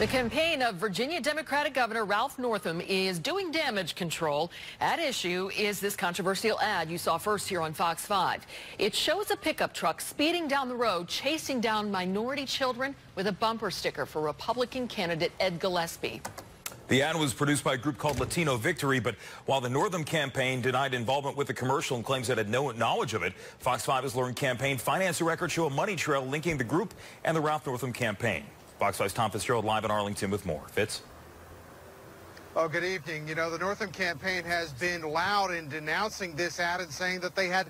The campaign of Virginia Democratic Governor Ralph Northam is doing damage control. At issue is this controversial ad you saw first here on Fox 5. It shows a pickup truck speeding down the road, chasing down minority children with a bumper sticker for Republican candidate Ed Gillespie. The ad was produced by a group called Latino Victory, but while the Northam campaign denied involvement with the commercial and claims it had no knowledge of it, Fox 5 has learned campaign finance records show a money trail linking the group and the Ralph Northam campaign. Fox 5's Tom Fitzgerald live in Arlington with more. Fitz? Oh, good evening. You know, the Northam campaign has been loud in denouncing this ad and saying that they had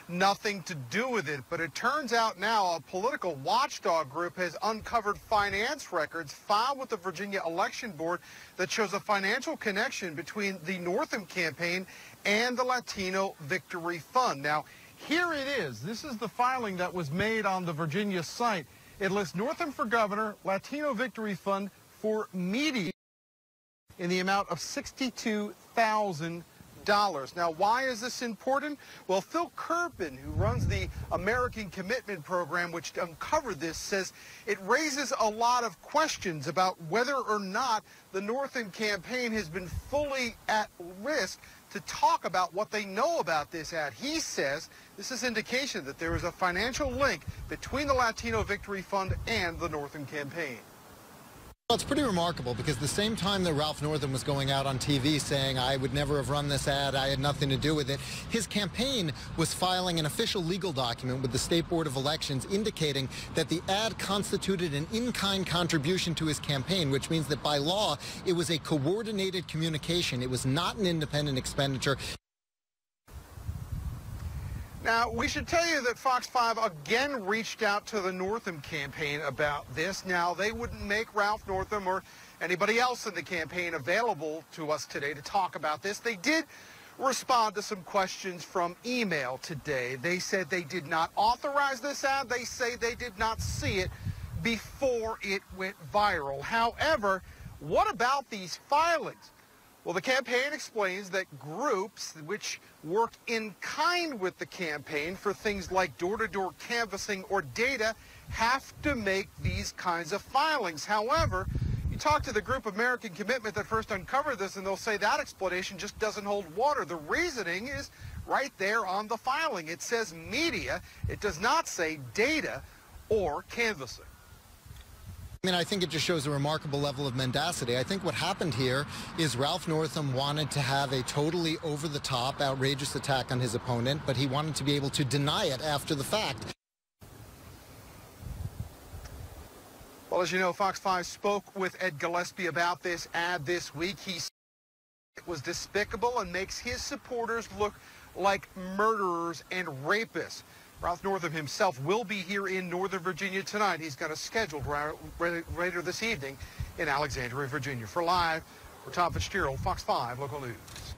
nothing to do with it. But it turns out now a political watchdog group has uncovered finance records filed with the Virginia Election Board that shows a financial connection between the Northam campaign and the Latino Victory Fund. Now, here it is. This is the filing that was made on the Virginia site. It lists Northam for governor, Latino Victory Fund for media in the amount of $62,000. Now, why is this important? Well, Phil Kirpin, who runs the American Commitment Program, which uncovered this, says it raises a lot of questions about whether or not the Northam campaign has been fully at risk to talk about what they know about this ad. He says this is indication that there is a financial link between the Latino Victory Fund and the Northam campaign. Well, it's pretty remarkable because the same time that Ralph Northam was going out on TV saying, I would never have run this ad, I had nothing to do with it, his campaign was filing an official legal document with the State Board of Elections indicating that the ad constituted an in-kind contribution to his campaign, which means that by law, it was a coordinated communication. It was not an independent expenditure. Now, we should tell you that Fox 5 again reached out to the Northam campaign about this. Now, they wouldn't make Ralph Northam or anybody else in the campaign available to us today to talk about this. They did respond to some questions from email today. They said they did not authorize this ad. They say they did not see it before it went viral. However, what about these filings? Well, the campaign explains that groups which work in kind with the campaign for things like door-to-door canvassing or data have to make these kinds of filings. However, you talk to the group American Commitment that first uncovered this, and they'll say that explanation just doesn't hold water. The reasoning is right there on the filing. It says media. It does not say data or canvassing. I mean, I think it just shows a remarkable level of mendacity. I think what happened here is Ralph Northam wanted to have a totally over-the-top, outrageous attack on his opponent, but he wanted to be able to deny it after the fact. Well, as you know, Fox 5 spoke with Ed Gillespie about this ad this week. He said it was despicable and makes his supporters look like murderers and rapists. Ralph Northam himself will be here in Northern Virginia tonight. He's got a scheduled later this evening in Alexandria, Virginia. For Tom Fitzgerald, Fox 5 Local News.